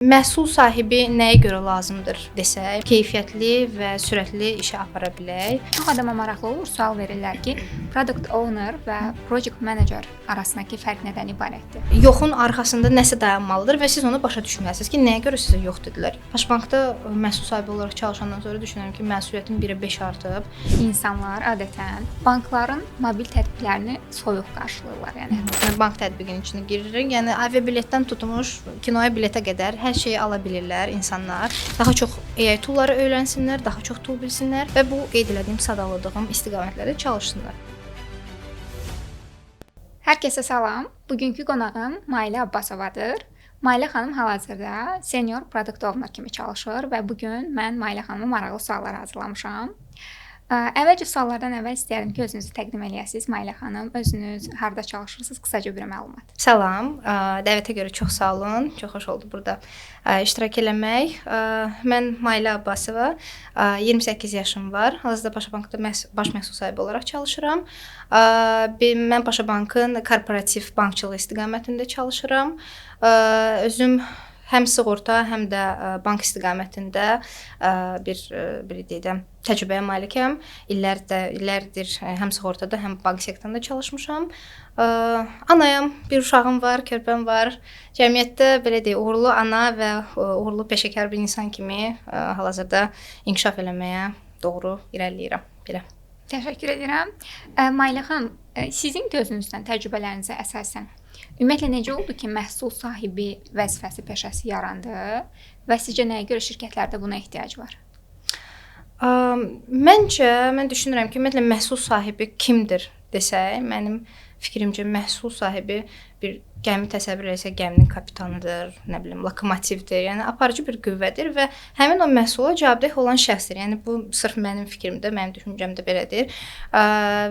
Məhsul sahibi nəyə görə lazımdır desək, keyfiyyətli və sürətli işə apara bilək. Çox adama maraqlı olur, sual verirlər ki, product owner və project manager arasındakı fərq nədən ibarətdir? Yoxun arxasında nəsə dayanmalıdır və siz onu başa düşməlisiniz ki, nəyə görə sizə yox dedilər. Paşbankda məhsul sahibi olaraq çalışandan sonra düşünürəm ki, məsuliyyətim 1-ə 5 artıb. İnsanlar adətən bankların mobil tətbiqlərini soyuq qarşılayırlar, yəni. Bank tətbiqinin içinə giririk. Yəni aviabiletdən tutmuş kinoya biletə qədər hər şeyi ala bilirlər insanlar. Daha çox AI toolları öyrənsinlər, daha çox tool bilsinlər və bu qeyd etdiyim, sadaladığım istiqamətlərdə çalışsınlar. Hər kəsə salam. Bugünkü qonağım Mailə Abbasovadır. Mailə xanım hal-hazırda senior product owner kimi çalışır və bu gün mən Mailə xanıma maraqlı suallar hazırlamışam. Əvvəlcə suallardan əvvəl istəyərdim ki, özünüzü təqdim eləyəsiniz. Mailə xanım, özünüz harda çalışırsınız? Qısaca bir məlumat. Salam, dəvətə görə çox sağ olun. Çox xoş oldu burada iştirak eləmək. Mən Mailə Abbasova, 28 yaşım var. Hal-hazırda Paşabankda baş məhsul sahibi olaraq çalışıram. Mən Paşabankın korporativ bankçılıq istiqamətində çalışıram. Özüm həm sığorta, həm də bank istiqamətində bir deyək, təcrübəyə malikəm. İllərdir həm sığortada, həm bank sektorunda çalışmışam. Anayam, bir uşağım var, körpəm var. Cəmiyyətdə belə deyək, uğurlu ana və uğurlu peşəkar bir insan kimi hal-hazırda inkişaf eləməyə doğru irəliləyirəm. Belə. Təşəkkür edirəm. Mailə xanım, sizin gözünüzdən, təcrübələrinizə əsasən ümumiyyətlə necə oldu ki, məhsul sahibi vəzifəsi, peşəsi yarandı və sizcə nəyə görə şirkətlərdə buna ehtiyac var? Mən düşünürəm ki, ümumiyyətlə məhsul sahibi kimdir desək, mənim fikrimcə məhsul sahibi bir gəmi təsəvvür etsək, gəminin kapitanıdır, nə bilim, lokomotivdir. Yəni aparıcı bir qüvvədir və həmin o məhsula cavabdeh olan şəxsdir. Yəni bu sırf mənim fikrimdə, mənim düşüncəmdə belədir.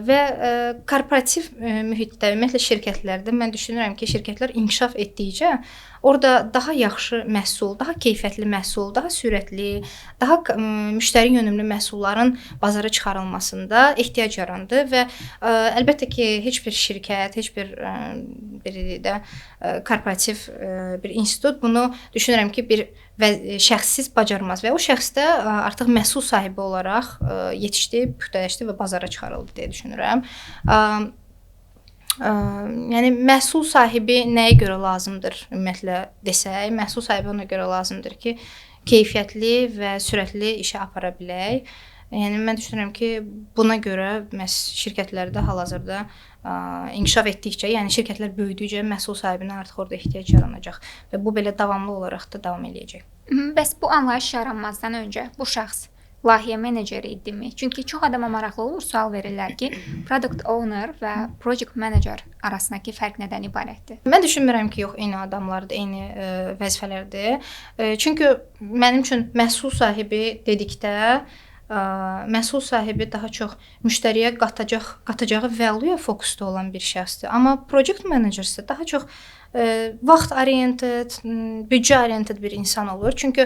Və korporativ mühitdə, ümumiyyətlə şirkətlərdə mən düşünürəm ki, şirkətlər inkişaf etdikcə orada daha yaxşı məhsul, daha keyfiyyətli məhsul, daha sürətli, daha müştəri yönümlü məhsulların bazara çıxarılmasında ehtiyac yarandı və əlbəttə ki, heç bir şirkət, heç bir korporativ bir institut bunu düşünürəm ki, bir şəxssiz bacarmaz və o şəxs də artıq məhsul sahibi olaraq yetişdi, püxtələşdi və bazara çıxarıldı deyə düşünürəm. Yəni məhsul sahibi nəyə görə lazımdır ümumiyyətlə desək, məhsul sahibi ona görə lazımdır ki, keyfiyyətli və sürətli işə apara bilək. Yəni mən düşünürəm ki, buna görə şirkətlərdə hal-hazırda inkişaf etdikcə, yəni şirkətlər böyüdükcə məhsul sahibinə artıq orada ehtiyac yaranacaq və bu belə davamlı olaraq da davam eləyəcək. Bəs bu anlayış yaranmazdan öncə bu şəxs layihə meneceri idimi? Çünki çox adama maraqlı olur, sual verirlər ki, product owner və project manager arasındakı fərq nədən ibarətdir? Mən düşünmürəm ki, yox, eyni adamlardır, eyni vəzifələrdir. Çünki mənim üçün məhsul sahibi dedikdə məhsul sahibi daha çox müştəriyə qatacağı value-ya fokusda olan bir şəxsdir. Amma project manager isə daha çox vaxt oriented, büdcə oriented bir insan olur. Çünki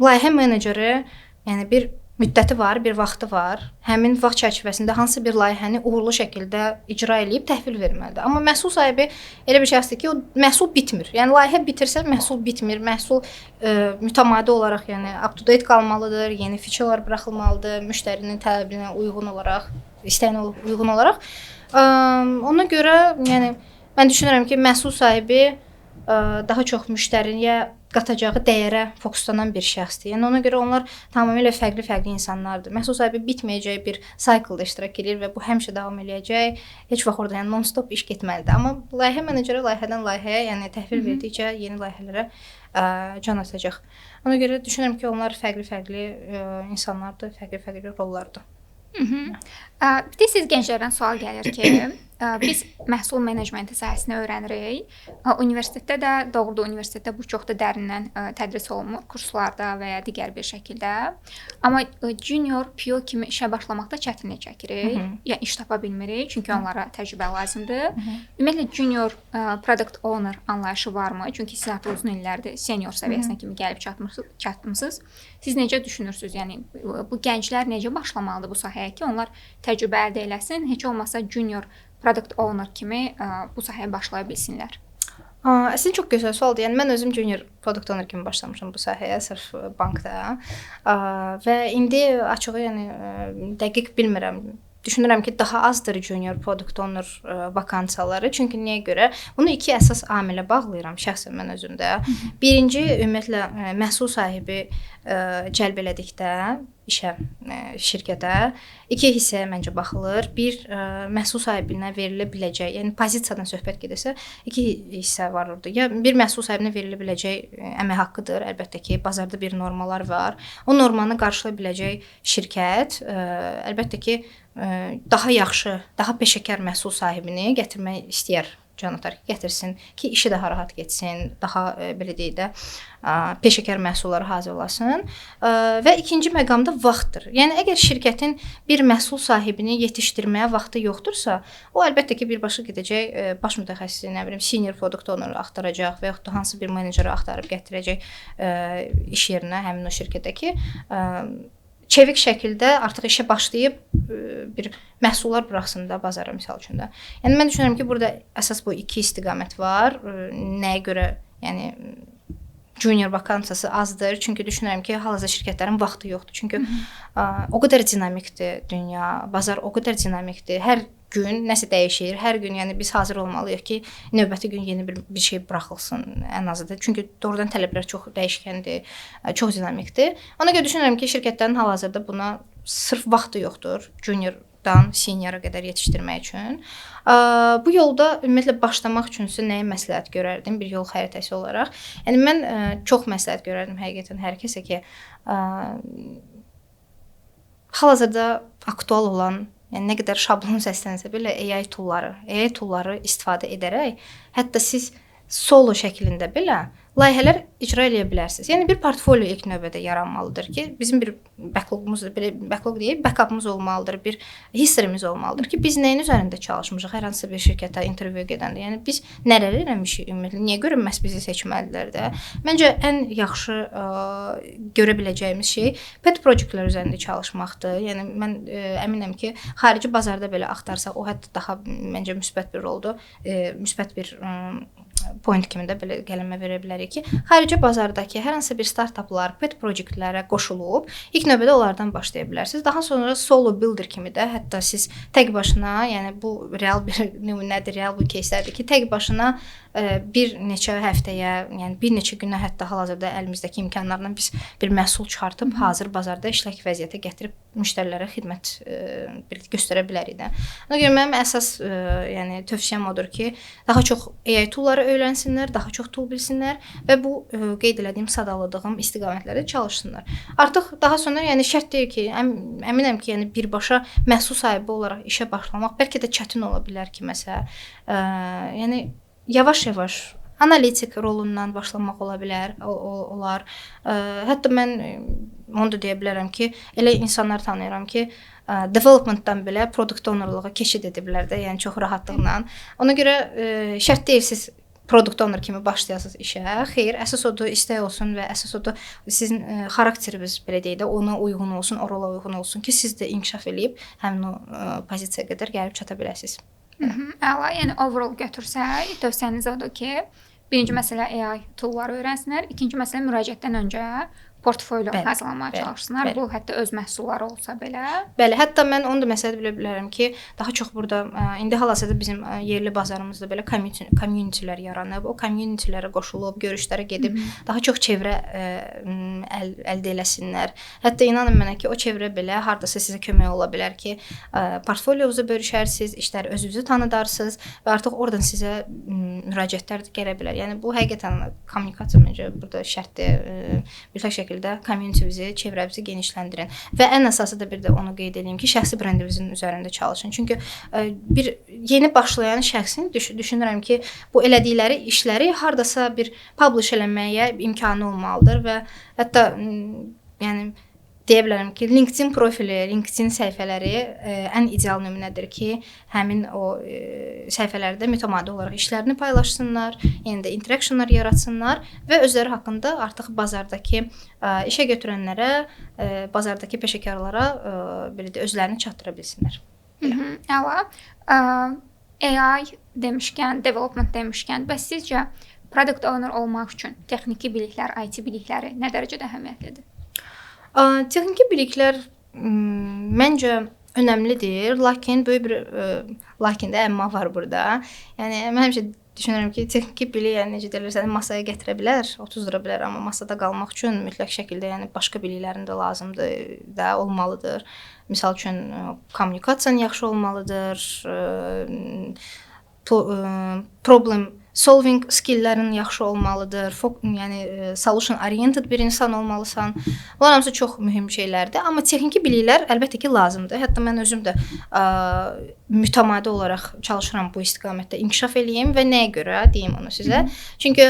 layihə meneceri, yəni bir müddəti var, bir vaxtı var. Həmin vaxt çərçivəsində hansı bir layihəni uğurlu şəkildə icra edib təhvil verməlidir. Amma məhsul sahibi elə bir şəxsdir ki, o məhsul bitmir. Yəni layihə bitirsə məhsul bitmir. Məhsul mütəmadi olaraq, yəni up to date qalmalıdır, yeni feature-lar buraxılmalıdır, müştərinin tələbinə uyğun olaraq, istəyinə uyğun olaraq. Ona görə, yəni mən düşünürəm ki, məhsul sahibi daha çox müştəriyə qatacağı dəyərə fokuslanan bir şəxsdir. Yəni ona görə onlar tamamilə fərqli insanlardır. Məhsul sahibi bitməyəcək bir cycle-da iştirak edir və bu həmişə davam eləyəcək. Heç vaxt orada yəni non-stop iş getməlidir. Amma layihə meneceri layihədən layihəyə, yəni təhvil verdikcə yeni layihələrə can atacaq. Ona görə düşünürəm ki, onlar fərqli insanlardır, fərqli rollardır. Bir də siz gənclərdən sual gəlir ki, biz məhsul menecmenti sahəsini öyrənirik. Universitetdə də, doğrudan universitetdə bu çox da dərindən tədris olunmur, kurslarda və ya digər bir şəkildə. Amma junior PO kimi işə başlamaqda çətinlik çəkirik. Yəni iş tapa bilmirik, çünki onlara təcrübə lazımdır. Ümumiyyətlə junior product owner anlayışı varmı? Çünki siz artıq uzun illərdir senior səviyyəsinə kimi gəlib çatmısınız. Siz necə düşünürsünüz? Yəni bu gənclər necə başlamalıdır bu sahəyə ki, onlar təcrübə əldə eləsin, heç olmasa junior product owner kimi bu sahəyə başlaya bilsinlər? Əslində çox gözəl sualdır. Yəni mən özüm junior product owner kimi başlamışam bu sahəyə sırf bankda. Və indi açığı yəni dəqiq bilmirəm. Düşünürəm ki, daha azdır junior product owner vakansiyaları. Çünki niyə görə? Bunu iki əsas amilə bağlayıram şəxsən mən özümdə. Birinci, ümumiyyətlə məhsul sahibi cəlb elədikdə işə, şirkətə iki hissəyə məncə baxılır. Bir, məhsul sahibinə verilə biləcək, yəni pozisiyadan söhbət gedirsə, iki hissə var orada. Ya bir məhsul sahibinə verilə biləcək əmək haqqıdır. Əlbəttə ki, bazarda bir normalar var. O normanı qarşılaya biləcək şirkət, əlbəttə ki, daha yaxşı, daha peşəkar məhsul sahibini gətirmək istəyər canatar ki, gətirsin ki, işi daha rahat getsin, daha belə deyək də peşəkar məhsulları hazırlasın. Və ikinci məqamda vaxtdır. Yəni əgər şirkətin bir məhsul sahibini yetişdirməyə vaxtı yoxdursa, o əlbəttə ki, birbaşa gedəcək baş mütəxəssisi, nə bilim, senior product owner axtaracaq və yaxud da hansısa bir meneceri axtarıb gətirəcək iş yerinə həmin o şirkətdəki çevik şəkildə artıq işə başlayıb bir məhsullar buraxsın da bazara misal üçün də. Yəni mən düşünürəm ki, burada əsas bu iki istiqamət var. Nəyə görə, yəni junior vakansiyası azdır. Çünki düşünürəm ki, hal-hazırda şirkətlərin vaxtı yoxdur. Çünki o qədər dinamikdir dünya, bazar o qədər dinamikdir. Hər gün nəsə dəyişir. Hər gün yəni biz hazır olmalıyıq ki, növbəti gün yeni bir şey buraxılsın ən azından. Çünki doğrudan tələblər çox dəyişkəndir, çox dinamikdir. Ona görə düşünürəm ki, şirkətlərin hal-hazırda buna sırf vaxtı yoxdur. Juniordan seniora qədər yetişdirmək üçün. Bu yolda ümumiyyətlə başlamaq üçünsə nəyə məsləhət görərdim bir yol xəritəsi olaraq? Yəni mən çox məsləhət görərdim həqiqətən hər kəsə ki, hal-hazırda aktual olan, yəni nə qədər şablon səslənsə belə AI toolları istifadə edərək, hətta siz solo şəklində belə layihələr icra edə bilərsiniz. Yəni bir portfolio ilk növbədə yaranmalıdır ki, bizim bir backlogumuz, belə backlog deyək, backupımız olmalıdır, bir history'miz olmalıdır ki, biz nəyin üzərində çalışmışıq hər hansı bir şirkətə intervyu gedəndə. Yəni biz nələr eləmişik ümumiyyətlə, niyə görə məhz bizi seçməlilər də? Məncə ən yaxşı görə biləcəyimiz şey pet proyektlər üzərində çalışmaqdır. Yəni mən əminəm ki, xarici bazarda belə axtarsaq, o hətta daha məncə müsbət bir roldur, müsbət bir point kimi də belə qələmə verə bilərik ki, xarici bazardakı hər hansı bir startaplar, pet proyektlərə qoşulub ilk növbədə onlardan başlaya bilərsiniz. Daha sonra solo builder kimi də hətta siz tək başına, yəni bu real bir nümunədir, real bir кейslərdir ki, tək başına bir neçə həftəyə, yəni bir neçə günə hətta hal-hazırda əlimizdəki imkanlarla biz bir məhsul çıxartıb hazır bazarda işlək vəziyyətə gətirib müştərilərə xidmət göstərə bilərik də. Ona görə mənim əsas yəni tövsiyəm odur ki, daha çox AI toolları öyrənsinlər, daha çox tool bilsinlər və bu qeyd elədiyim, sadaladığım istiqamətlərdə çalışsınlar. Artıq daha sonra yəni şərt deyil ki, əminəm ki, yəni birbaşa məhsul sahibi olaraq işə başlamaq bəlkə də çətin ola bilər ki, məsələn, yəni yavaş-yavaş analitik rolundan başlamaq ola bilər, olar. Hətta mən onu da deyə bilərəm ki, elə insanlar tanıyıram ki, developmentdan belə product ownerlığa keçid ediblər də, yəni çox rahatlıqla. Ona görə şərt deyil siz product owner kimi başlayasınız işə. Xeyr, əsas odur istək olsun və əsas odur sizin xarakteriniz belə deyək də ona uyğun olsun, o rola uyğun olsun ki, siz də inkişaf eləyib həmin o pozisiyaya qədər gəlib çata biləsiniz. Əla, yəni overall götürsək, tövsiyəniz odur ki, birinci məsələ AI toolları öyrənsinlər, ikinci məsələ müraciətdən öncə portfolio hazırlamağa çalışsınlar. Bu hətta öz məhsulları olsa belə. Bəli, hətta mən onu da məsələ bilə bilərəm ki, daha çox burada indi hal-hazırda bizim yerli bazarımızda belə communitylər yaranıb. O communitylərə qoşulub, görüşlərə gedib daha çox çevrə əldə eləsinlər. Hətta inanın mənə ki, o çevrə belə hardasa sizə kömək ola bilər ki, portfolionuzu bölüşərsiniz, işləri özünüzü tanıdarsınız və artıq oradan sizə müraciətlər gələ bilər. Yəni bu həqiqətən kommunikasiya məncə burada şərtdir. Mütləq şəkildə community'mizi, çevrəmizi genişləndirin. Və ən əsası da bir də onu qeyd edeyim ki, şəxsi brendinizin üzərində çalışın. Çünki bir yeni başlayan şəxsin düşünürəm ki, bu elədikləri işləri hardasa bir publish eləməyə imkanı olmalıdır və hətta yəni deyə bilərəm ki, LinkedIn profili, LinkedIn səhifələri ən ideal nümunədir ki, həmin o səhifələrdə mütəmadi olaraq işlərini paylaşsınlar, yəni də interactionlar yaratsınlar və özləri haqqında artıq bazardakı işə götürənlərə, bazardakı peşəkarlara belə də özlərini çatdıra bilsinlər. Əla. AI demişkən, development demişkən, bəs sizcə product owner olmaq üçün texniki biliklər, IT bilikləri nə dərəcədə əhəmiyyətlidir? Texniki biliklər məncə önəmlidir, lakin böyük bir lakin də əmma var burada. Yəni mən həmişə düşünürəm ki, texniki bilik, yəni necə deyirlər, səni masaya gətirə bilər, otuzdıra bilər, amma masada qalmaq üçün mütləq şəkildə, yəni başqa biliklərin də lazımdır, da olmalıdır. Məsəl üçün kommunikasiyan yaxşı olmalıdır, problem solving skilllərin yaxşı olmalıdır. Yəni solution oriented bir insan olmalısan. Bunlar hamısı çox mühüm şeylərdir, amma texniki biliklər əlbəttə ki lazımdır. Hətta mən özüm də mütəmadi olaraq çalışıram bu istiqamətdə inkişaf eləyim və nəyə görə deyim onu sizə. Çünki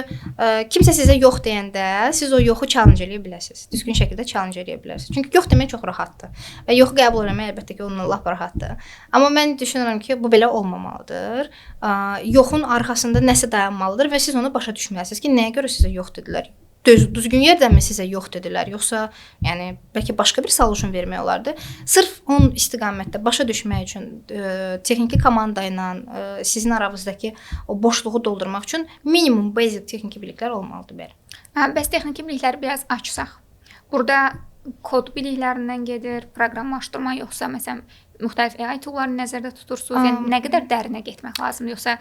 kimsə sizə yox deyəndə siz o yoxu challenge eləyə bilərsiniz. Düzgün şəkildə challenge eləyə bilərsiniz. Çünki yox demək çox rahatdır və yoxu qəbul etmək əlbəttə ki onunla lap rahatdır. Amma mən düşünürəm ki, bu belə olmamalıdır. Yoxun arxasında nəsə dayanmalıdır və siz onu başa düşməlisiniz ki, nəyə görə sizə yox dedilər? Düzgün yerdənmi sizə yox dedilər, yoxsa yəni bəlkə başqa bir solution vermək olardı. Sırf onun istiqamətdə başa düşmək üçün texniki komanda ilə sizin aranızdakı o boşluğu doldurmaq üçün minimum basic texniki biliklər olmalıdır belə. Bəs texniki bilikləri biraz açsaq. Burada kod biliklərindən gedir, proqramlaşdırma yoxsa məsələn müxtəlif AI toollarını nəzərdə tutursunuz? Yəni nə qədər dərinə getmək lazımdır, yoxsa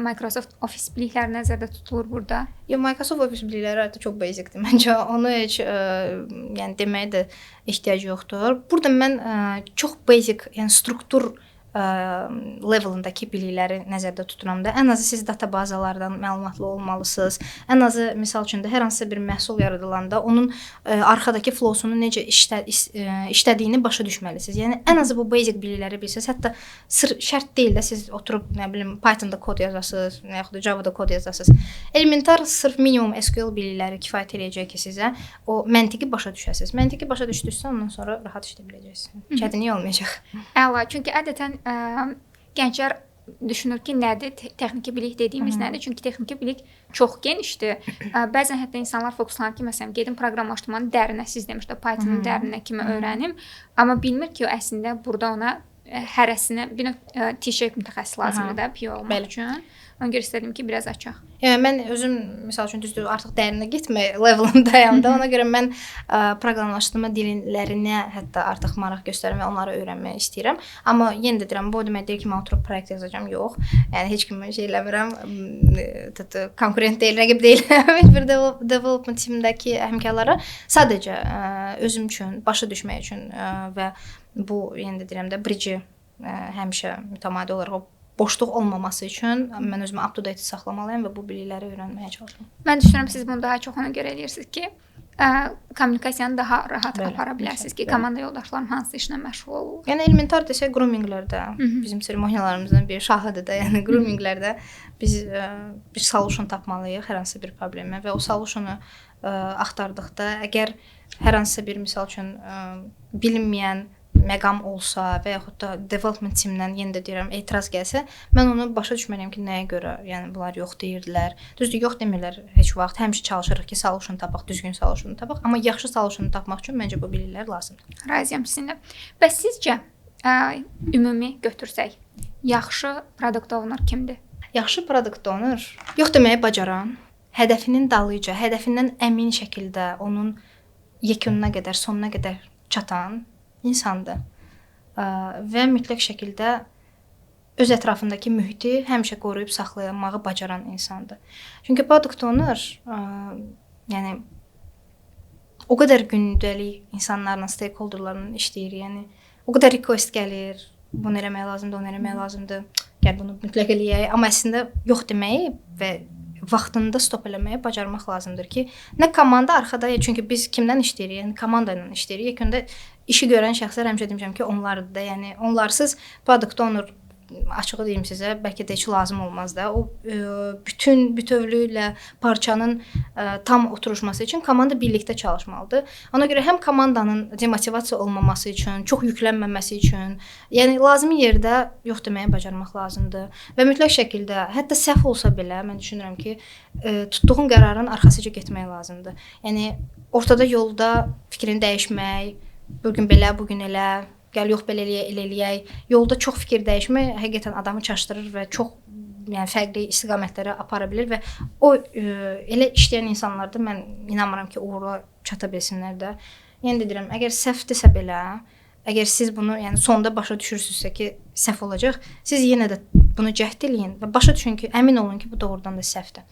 Microsoft Office bilikləri nəzərdə tutulur burada? Microsoft Office bilikləri artıq çox basicdir. Məncə onu heç yəni deməyə də ehtiyac yoxdur. Burada mən çox basic, yəni struktur levelindəki bilikləri nəzərdə tuturam da. Ən azı siz databazalardan məlumatlı olmalısınız. Ən azı misal üçün də hər hansısa bir məhsul yaradılanda onun arxadakı flowsunu necə işlədiyini başa düşməlisiniz. Yəni ən azı bu basic bilikləri bilsəz, hətta şərt deyil də siz oturub nə bilim Pythonda kod yazasınız, yaxud da Javada kod yazasınız. Elementar sırf minimum SQL bilikləri kifayət eləyəcək ki, sizə o məntiqi başa düşəsiniz. Məntiqi başa düşdünüzsə, ondan sonra rahat işləyə biləcəksiniz. Çətinlik olmayacaq. Əla, çünki adətən gənclər düşünür ki, nədir texniki bilik dediyimiz nədir? Çünki texniki bilik çox genişdir. Bəzən hətta insanlar fokuslanır ki, məsələn, gedim proqramlaşdırmanın dərinə, siz demişdiniz, Pythonun dərinə kimi öyrənim, amma bilmir ki, əslində burada ona hərəsinə bir T-shape mütəxəssis lazımdır da PO olmaq üçün. Ona görə istədim ki, biraz açaq. Yəni mən özüm məsəl üçün düzdür artıq dərinə getmək levelindəyəm da. Ona görə mən proqramlaşdırma dillərinə hətta artıq maraq göstərirəm və onları öyrənmək istəyirəm. Amma yenə də deyirəm, bu demək deyil ki, mən oturub proyekt yazacağam. Yox. Yəni heç kimi şey eləmirəm. Konkurent deyil, rəqib deyil. Heç bir development timindəki həmkarlara sadəcə özüm üçün, başa düşmək üçün və bu yenə də deyirəm də bridge həmişə mütəmadi olaraq boşluq olmaması üçün mən özümü up to date saxlamalıyam və bu bilikləri öyrənməyə çalışıram. Mən düşünürəm siz bunu daha çox ona görə eləyirsiniz ki, kommunikasiyanı daha rahat apara bilərsiniz ki, komanda yoldaşlarım hansı işlə məşğul olur. Yəni elementar desək groominglərdə bizim seremoniyalarımızdan bir şahıdır da, yəni groominglərdə biz bir solution tapmalıyıq hər hansı bir problemə və o solutionu axtardıqda əgər hər hansısa bir misal üçün bilinməyən məqam olsa və yaxud da development teamindən yenə də deyirəm etiraz gəlsə, mən onu başa düşməliyəm ki, nəyə görə, yəni bunlar yox deyirdilər. Düzdür, yox demirlər heç vaxt. Həmişə çalışırıq ki, solution tapaq, düzgün solution tapaq, amma yaxşı solution tapmaq üçün məncə bu biliklər lazımdır. Razıyam sizinlə. Bəs sizcə ümumi götürsək, yaxşı product owner kimdir? Yaxşı product owner yox deməyi bacaran, hədəfinin dalıyca, hədəfindən əmin şəkildə onun yekununa qədər, sonuna qədər çatan insandır və mütləq şəkildə öz ətrafındakı mühiti həmişə qoruyub saxlamağı bacaran insandır. Çünki product owner yəni o qədər gündəlik insanlarla, stakeholderlarla işləyir, yəni o qədər request gəlir, bunu eləmək lazımdır, onu eləmək lazımdır, gəl bunu mütləq eləyək, amma əslində yox deməyi və vaxtında stop eləməyi bacarmaq lazımdır ki, nə komanda arxada, çünki biz kimdən işləyirik, yəni komanda ilə işləyirik. Yekunda işi görən şəxslər həmişə demişəm ki, onlardır da, yəni onlarsız product owner açığı deyim sizə, bəlkə də heç lazım olmaz da. O bütövlüklə parçanın tam oturuşması üçün komanda birlikdə çalışmalıdır. Ona görə həm komandanın demotivasiya olmaması üçün, çox yüklənməməsi üçün, yəni lazımi yerdə yox deməyi bacarmaq lazımdır. Və mütləq şəkildə, hətta səhv olsa belə, mən düşünürəm ki, tutduğun qərarın arxasıca getmək lazımdır. Yəni ortada yolda fikrini dəyişmək, bugün belə, bugün elə, gəl yox belə eləyək. Yolda çox fikir dəyişmək həqiqətən adamı çaşdırır və çox yəni fərqli istiqamətlərə apara bilər və o elə işləyən insanlarda mən inanmıram ki, uğura çata bilsinlər də. Yəni də deyirəm, əgər səhvdirsə belə, əgər siz bunu yəni sonda başa düşürsünüzsə ki, səhv olacaq, siz yenə də bunu cəhd eləyin və başa düşün ki, əmin olun ki, bu doğrudan da səhvdir.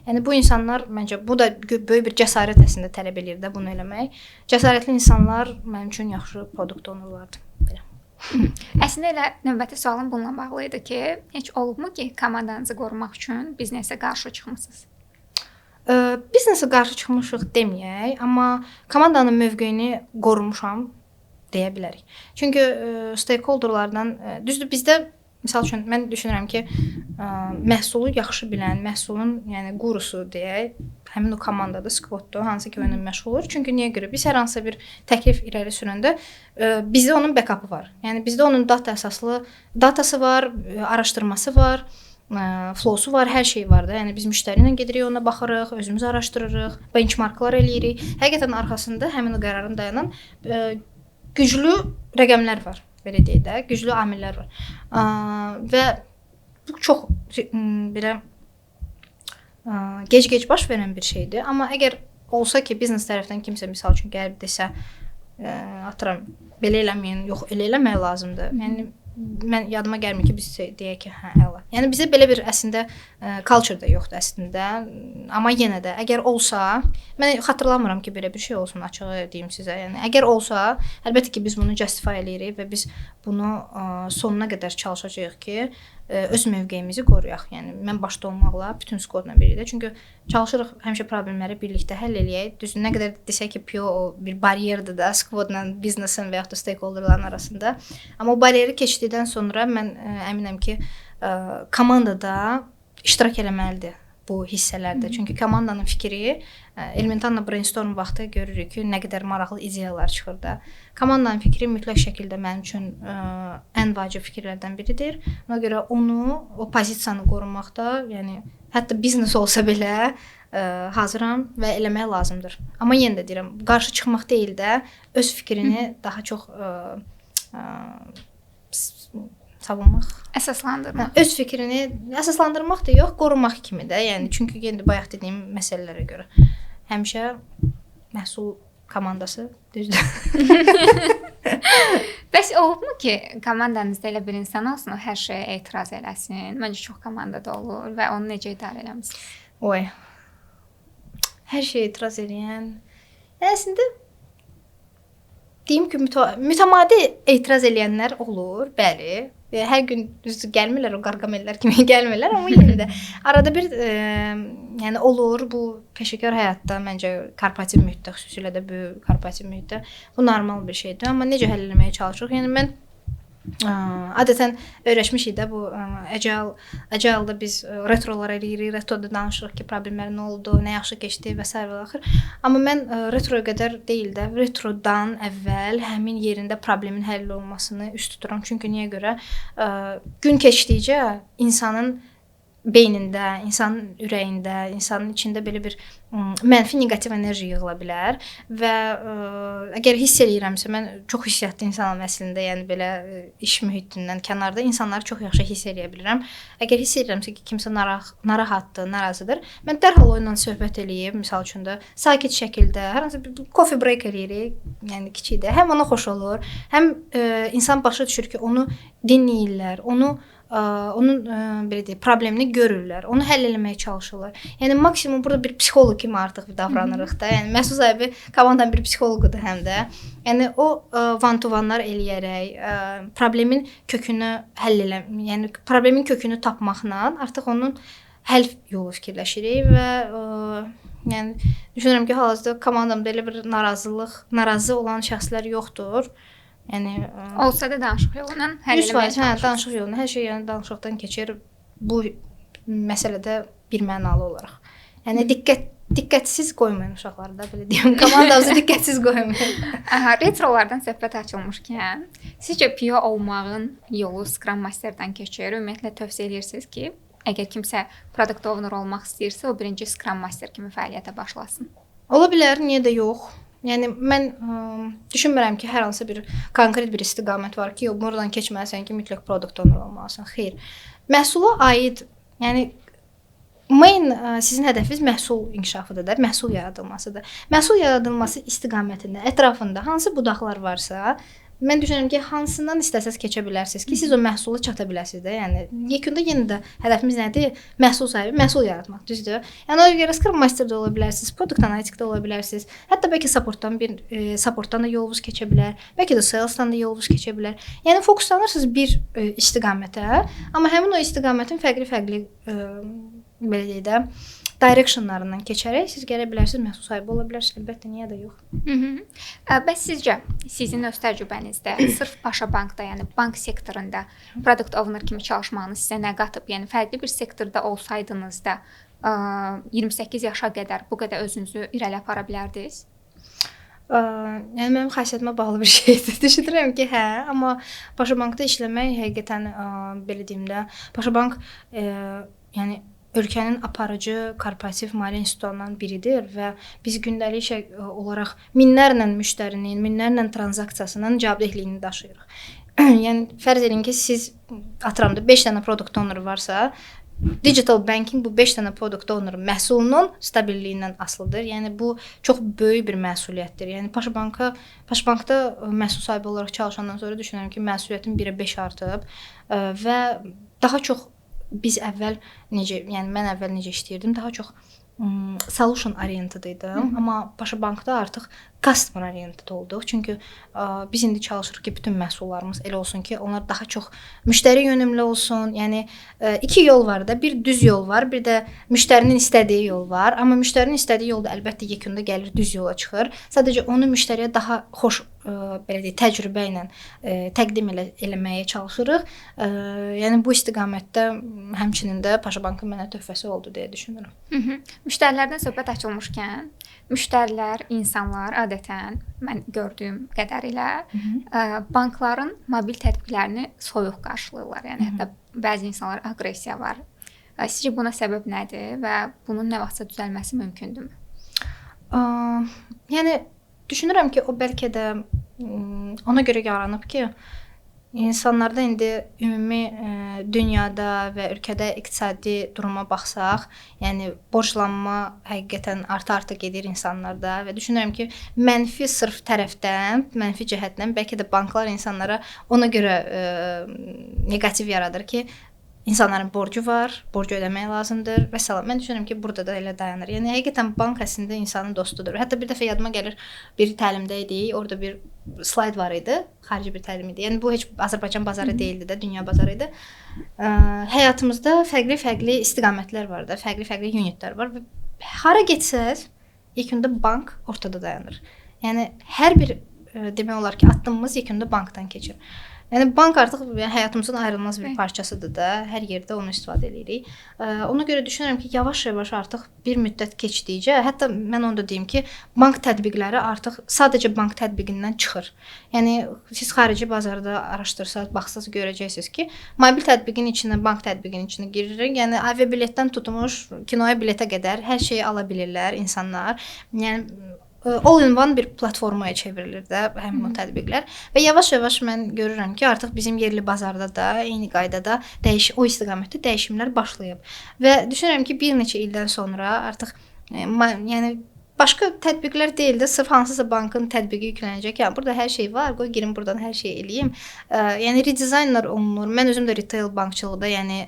Yəni bu insanlar məncə bu da böyük bir cəsarət əslində tələb eləyir də bunu eləmək. Cəsarətli insanlar mənim üçün yaxşı produkt onurlardı. Belə. Əslində elə növbəti sualım bununla bağlı idi ki, heç olubmu ki, komandanızı qorumaq üçün biznesə qarşı çıxmısınız? Biznesə qarşı çıxmışıq deməyək, amma komandanın mövqeyini qorumuşam deyə bilərik. Çünki stakeholderlardan düzdür bizdə misal üçün mən düşünürəm ki, məhsulu yaxşı bilən, məhsulun yəni qurusu deyək, həmin o komandadır, skvotdur, hansı ki onunla məşğul olur. Çünki niyə görə? Biz hər hansı bir təklif irəli sürəndə bizdə onun back-up'ı var. Yəni bizdə onun data əsaslı datası var, araşdırması var, flowsu var, hər şey var da. Yəni biz müştəri ilə gedirik, ona baxırıq, özümüz araşdırırıq, benchmarklar eləyirik. Həqiqətən arxasında həmin o qərarın dayanan güclü rəqəmlər var, belə deyək də, güclü amillər var. Və bu çox belə gec-gec baş verən bir şeydir. Amma əgər olsa ki, biznes tərəfdən kimsə misal üçün gəlib desə, atıram, belə eləməyin, yox, elə eləmək lazımdır. Yəni mən yadıma gəlmir ki, biz deyək ki, hə, əla. Yəni bizə belə bir əslində culture da yoxdur əslində. Amma yenə də əgər olsa, mən xatırlamıram ki, belə bir şey olsun, açıq deyim sizə. Yəni əgər olsa, əlbəttə ki, biz bunu justify eləyirik və biz bunu sonuna qədər çalışacağıq ki, öz mövqeyimizi qoruyaq. Yəni mən başda olmaqla bütün squadla birlikdə. Çünki çalışırıq həmişə problemləri birlikdə həll eləyək. Düzdür, nə qədər desək ki, PO bir bariyerdir da squadla biznesin və ya da stakeholderların arasında. Amma o bariyeri keçdikdən sonra mən əminəm ki, komandada iştirak eləməlidir bu hissələrdə. Çünki komandanın fikri elementarla brainstorm vaxtı görürük ki, nə qədər maraqlı ideyalar çıxır da. Komandanın fikri mütləq şəkildə mənim üçün ən vacib fikirlərdən biridir. Ona görə onu, o pozisiyanı qorumaqda, yəni hətta biznes olsa belə hazıram və eləmək lazımdır. Amma yenə də deyirəm, qarşı çıxmaq deyil də öz fikrini daha çox savunmaq, əsaslandırmaq. Öz fikrini əsaslandırmaq da yox, qorumaq kimi də. Yəni çünki yenə də bayaq dediyim məsələlərə görə həmişə məhsul komandası düzdür. Bəs olubmu ki, komandanızda elə bir insan olsun, o hər şeyə etiraz eləsin? Məncə çox komandada olur və onu necə idarə eləmisiniz? Oy. Hər şeyə etiraz edən. Əslində deyim ki, mütəmadi etiraz edənlər olur, bəli. Hər gün düzdür gəlmirlər, o qarqamellər kimi gəlmirlər, amma yenə də arada bir yəni olur bu peşəkar həyatda, məncə korporativ mühitdə, xüsusilə də böyük korporativ mühitdə bu normal bir şeydir. Amma necə həll etməyə çalışırıq? Yəni mən adətən öyrəşmişik də bu agile-da biz retrolar eləyirik, retroda danışırıq ki, problemlər nə oldu, nə yaxşı keçdi və s. və axır. Amma mən retroya qədər deyil də, retrodan əvvəl həmin yerində problemin həll olunmasını üst tuturam. Çünki niyə görə? Gün keçdikcə insanın beynində, insanın ürəyində, insanın içində belə bir mənfi, neqativ enerji yığıla bilər və əgər hiss eləyirəmsə, mən çox hissiyatlı insanam əslində, yəni belə iş mühitindən kənarda insanları çox yaxşı hiss eləyə bilirəm. Əgər hiss eləyirəmsə ki, kimsə narahatdır, narazıdır, mən dərhal onunla söhbət eləyib, misal üçün də sakit şəkildə, hər hansı bir coffee break eləyirik, yəni kiçikdə. Həm ona xoş olur, həm insan başa düşür ki, onu dinləyirlər, onun belə deyək, problemini görürlər, onu həll etməyə çalışırlar. Yəni maksimum burada bir psixoloq kimi artıq davranırıq da. Yəni məhsul sahibi komandanın bir psixoloqudur həm də. Yəni o one-to-one'lar eləyərək problemin kökünü həll yəni problemin kökünü tapmaqla artıq onun həll yolu fikirləşirik və yəni düşünürəm ki, hal-hazırda komandamda elə bir narazı olan şəxslər yoxdur. Yəni olsa da danışıq yolundan həll etməyə çalışırıq. Danışıq yolundan hər şey yəni danışıqdan keçir. Bu məsələdə bir mənalı olaraq. Yəni diqqətsiz qoymayın uşaqları da belə deyim. Komandamızı diqqətsiz qoymayın. Retrolardan söhbət açılmışkən, sizcə PO olmağın yolu Scrum Master'dan keçir? Ümumiyyətlə tövsiyə edirsiniz ki, əgər kimsə product owner olmaq istəyirsə, o birinci Scrum Master kimi fəaliyyətə başlasın. Ola bilər, niyə də yox. Yəni mən düşünmürəm ki, hər hansı bir konkret bir istiqamət var ki, buradan keçməlisən ki, mütləq product owner olmalısan. Xeyr. Məhsula aid Yəni main sizin hədəfiniz məhsul inkişafıdır da, məhsul yaradılmasıdır. Məhsul yaradılması istiqamətində, ətrafında hansı budaqlar varsa, mən düşünürəm ki, hansından istəsəz keçə bilərsiniz ki, siz o məhsula çata biləsiniz də. Yəni yekunda yenə də hədəfimiz nədir? Məhsul sahibi, məhsul yaratmaq, düzdür? Yəni ona görə Scrum Master da ola bilərsiniz, Product Analytic da ola bilərsiniz. Hətta bəlkə supportdan da yolunuz keçə bilər, bəlkə də salesdan da yolunuz keçə bilər. Yəni fokuslanırsınız bir istiqamətə, amma həmin o istiqamətin fərqli-fərqli belə deyək də directionlarından keçərək siz gələ bilərsiniz, məhsul sahibi ola bilərsiniz. Əlbəttə, niyə də yox. Bəs sizcə sizin öz təcrübənizdə sırf Paşa Bankda, yəni bank sektorunda product owner kimi çalışmağınız sizə nə qatıb? Yəni fərqli bir sektorda olsaydınız da 28 yaşa qədər bu qədər özünüzü irəli apara bilərdiniz? Yəni mənim xasiyyətimə bağlı bir şeydir. Düşünürəm ki, hə, amma Paşa Bankda işləmək həqiqətən belə deyim də, Paşa Bank yəni ölkənin aparıcı korporativ maliyyə institutlarından biridir və biz gündəlik olaraq minlərlə müştərinin, minlərlə tranzaksiyasının cavabdehliyini daşıyırıq. Yəni fərz edin ki, siz atıramda 5 dənə product owner varsa, digital banking bu 5 dənə product owner məhsulunun stabilliyindən asılıdır. Yəni bu çox böyük bir məsuliyyətdir. Yəni Paşa Bankda məhsul sahibi olaraq çalışandan sonra düşünürəm ki, məsuliyyətim 1-ə 5 artıb və daha çox biz əvvəl mən əvvəl necə işləyirdim, daha çox solution oriented idim, amma Paşa Bankda artıq customer oriented olduq. Çünki biz indi çalışırıq ki, bütün məhsullarımız elə olsun ki, onlar daha çox müştəri yönümlü olsun. Yəni iki yol var da, bir düz yol var, bir də müştərinin istədiyi yol var. Amma müştərinin istədiyi yolda əlbəttə yekunda gəlir düz yola çıxır. Sadəcə onu müştəriyə daha xoş belə deyək, təcrübə ilə təqdim eləməyə çalışırıq. Yəni bu istiqamətdə həmçinin də Paşa Bankın mənə töhfəsi oldu deyə düşünürəm. Müştərilərdən söhbət açılmışkən, müştərilər, insanlar adətən mən gördüyüm qədərilə bankların mobil tətbiqlərini soyuq qarşılayırlar. Yəni hətta bəzi insanlar aqressiya var. Sizcə buna səbəb nədir və bunun nə vaxtsa düzəlməsi mümkündürmü? Yəni düşünürəm ki, o bəlkə də ona görə yaranıb ki, İnsanlarda indi ümumi dünyada və ölkədə iqtisadi duruma baxsaq, yəni borclanma həqiqətən arta gedir insanlarda və düşünürəm ki, mənfi sırf tərəfdən, mənfi cəhətdən bəlkə də banklar insanlara ona görə neqativ yaradır ki, İnsanların borcu var, borcu ödəmək lazımdır və salam. Mən düşünürəm ki, burada da elə dayanır. Yəni həqiqətən bank əslində insanın dostudur. Hətta bir dəfə yadıma gəlir, bir təlimdə idik, orada bir slayd var idi, xarici bir təlim idi. Yəni bu heç Azərbaycan bazarı deyildi də, dünya bazarı idi. Həyatımızda fərqli istiqamətlər var da, fərqli unitlər var və hara getsəz, yekunda bank ortada dayanır. Yəni hər bir demək olar ki, addımımız yekunda bankdan keçir. Yəni bank artıq həyatımızın ayrılmaz bir parçasıdır da, hər yerdə onu istifadə edirik. Ona görə düşünürəm ki, yavaş-yavaş artıq bir müddət keçdikcə, hətta mən onu da deyim ki, bank tətbiqləri artıq sadəcə bank tətbiqindən çıxır. Yəni siz xarici bazarda araşdırsaz, baxsaz görəcəksiniz ki, mobil tətbiqin içinə, bank tətbiqinin içinə giririk. Yəni aviabiletdən tutmuş kinoya biletə qədər hər şeyi ala bilirlər insanlar. Yəni all-in-one bir platformaya çevrilir də həmin o tətbiqlər və yavaş-yavaş mən görürəm ki, artıq bizim yerli bazarda da eyni qaydada o istiqamətdə dəyişimlər başlayıb. Və düşünürəm ki, bir neçə ildən sonra artıq yəni başqa tətbiqlər deyil də, sırf hansısa bankın tətbiqi yüklənəcək. Yəni burada hər şey var, qoy girim buradan hər şeyi eləyim. Yəni redezaynlar olunur. Mən özüm də retail bankçılıqda, yəni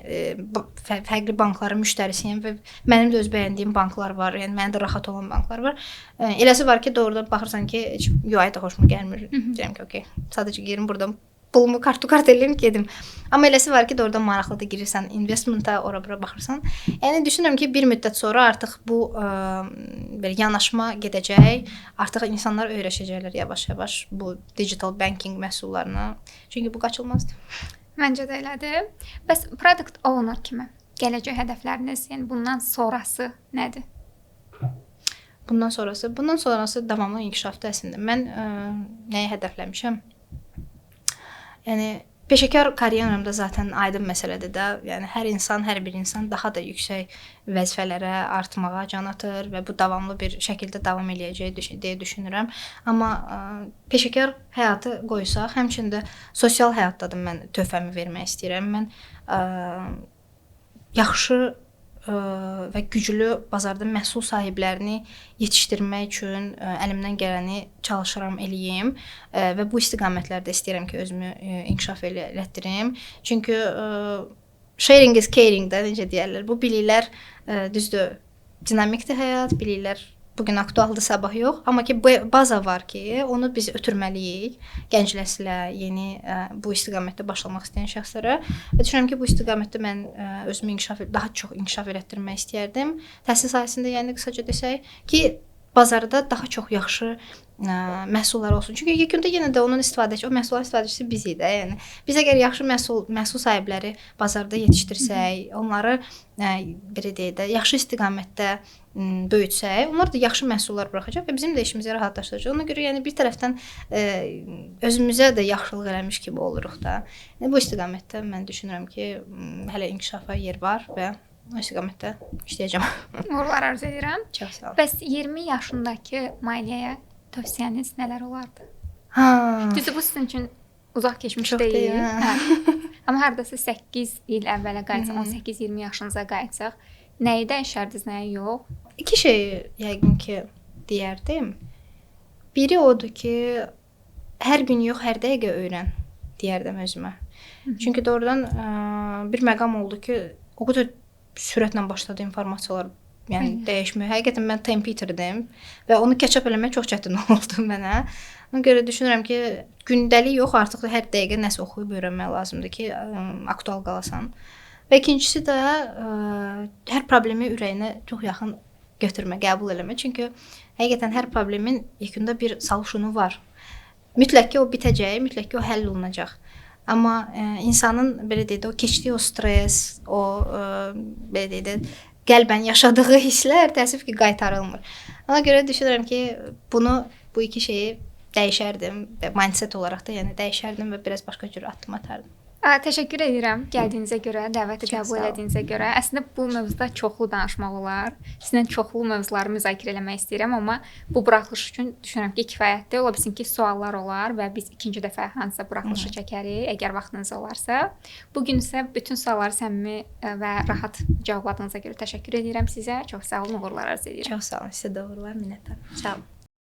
fərqli bankların müştərisiyəm və mənim də öz bəyəndiyim banklar var. Yəni mənə də rahat olan banklar var. Eləsi var ki, doğrudan baxırsan ki, UI da xoşuma gəlmir. Deyirəm ki, okey, sadəcə girim buradan pulumu kart eləyim, gedim. Amma eləsi var ki, doğrudan maraqlıdır, girirsən investmenta, ora-bura baxırsan. Yəni düşünürəm ki, bir müddət sonra artıq bu belə yanaşma gedəcək. Artıq insanlar öyrəşəcəklər yavaş-yavaş bu digital banking məhsullarına. Çünki bu qaçılmazdır. Məncə də elədir. Bəs product owner kimi gələcək hədəfləriniz, yəni bundan sonrası nədir? Bundan sonrası davamlı inkişafdır əslində. Mən nəyi hədəfləmişəm? Yəni peşəkar karyeramda zaten aydın məsələdir də. Yəni hər bir insan daha da yüksək vəzifələrə artmağa can atır və bu davamlı bir şəkildə davam eləyəcək deyə düşünürəm. Amma peşəkar həyatı qoysaq, həmçinin də sosial həyatda da mən töhfəmi vermək istəyirəm. Mən yaxşı və güclü bazarda məhsul sahiblərini yetişdirmək üçün əlimdən gələni çalışıram eləyim və bu istiqamətlərdə istəyirəm ki, özümü inkişaf elətdirim. Çünki sharing is caring də necə deyirlər. Bu biliklər düzdür, dinamikdir həyat, biliklər bu gün aktualdır, sabah yox. Amma ki baza var ki, onu biz ötürməliyik gənc nəslə, yeni bu istiqamətdə başlamaq istəyən şəxslərə. Və düşünürəm ki, bu istiqamətdə mən özümü daha çox inkişaf elətdirmək istəyərdim. Təhsil sahəsində, yəni qısaca desək ki, bazarda daha çox yaxşı məhsullar olsun. Çünki yekunda yenə də onun istifadəçisi, o məhsulların istifadəçisi bizik də. Yəni biz əgər yaxşı məhsul sahibləri bazarda yetişdirsək, onları belə deyək də, yaxşı istiqamətdə böyütsək, onlar da yaxşı məhsullar buraxacaq və bizim də işimizi rahatlaşdıracaq. Ona görə yəni bir tərəfdən özümüzə də yaxşılıq eləmiş kimi oluruq da. Yəni bu istiqamətdə mən düşünürəm ki, hələ inkişafa yer var və o istiqamətdə işləyəcəm. Uğurlar arzu edirəm. Çox sağ ol. Bəs 20 yaşındakı Maliyyəyə tövsiyəniz nələr olardı? Düzdür, bu sizin üçün uzaq keçmiş deyil. Amma hardasa 8 il əvvələ qayıtsaq, 18-20 yaşınıza qayıtsaq, nəyi dəyişərdiniz, nəyi yox? İki şey yəqin ki deyərdim. Biri odur ki, hər gün yox, hər dəqiqə öyrən deyərdim özümə. Çünki doğrudan bir məqam oldu ki, o qədər sürətlə başladı informasiyalar dəyişməyə. Həqiqətən mən tempeaterdim və onu catch up eləmək çox çətin oldu mənə. Ona görə düşünürəm ki, gündəlik yox, artıq da hər dəqiqə nəsə oxuyub öyrənmək lazımdır ki, aktual qalasan. Və ikincisi də hər problemi ürəyinə çox yaxın götürmə, qəbul eləmə. Çünki həqiqətən hər problemin yekunda bir solusyonu var. Mütləq ki o bitəcək, mütləq ki o həll olunacaq. Amma insanın belə deyək də o keçdiyi o stres, o belə deyək də qəlbən yaşadığı hisslər təəssüf ki qaytarılmır. Ona görə düşünürəm ki, bu iki şeyi dəyişərdim və mindset olaraq da yəni dəyişərdim və biraz başqa cür addım atardım. Təşəkkür edirəm gəldiyinizə görə, dəvəti qəbul etdiyinizə görə. Əslində bu mövzuda çoxlu danışmaq olar. Sizinlə çoxlu mövzuları müzakirə etmək istəyirəm, amma bu buraxılış üçün düşünürəm ki, kifayətdir. Ola bilsin ki, suallar olar və biz ikinci dəfə hansısa buraxılışı çəkərik, əgər vaxtınız olarsa. Bu gün isə bütün sualları səmimi və rahat cavabladığınıza görə təşəkkür edirəm sizə. Çox sağ olun, uğurlar arzu edirəm. Çox sağ olun, sizə də uğurlar, minnətdaram. Sağ olun.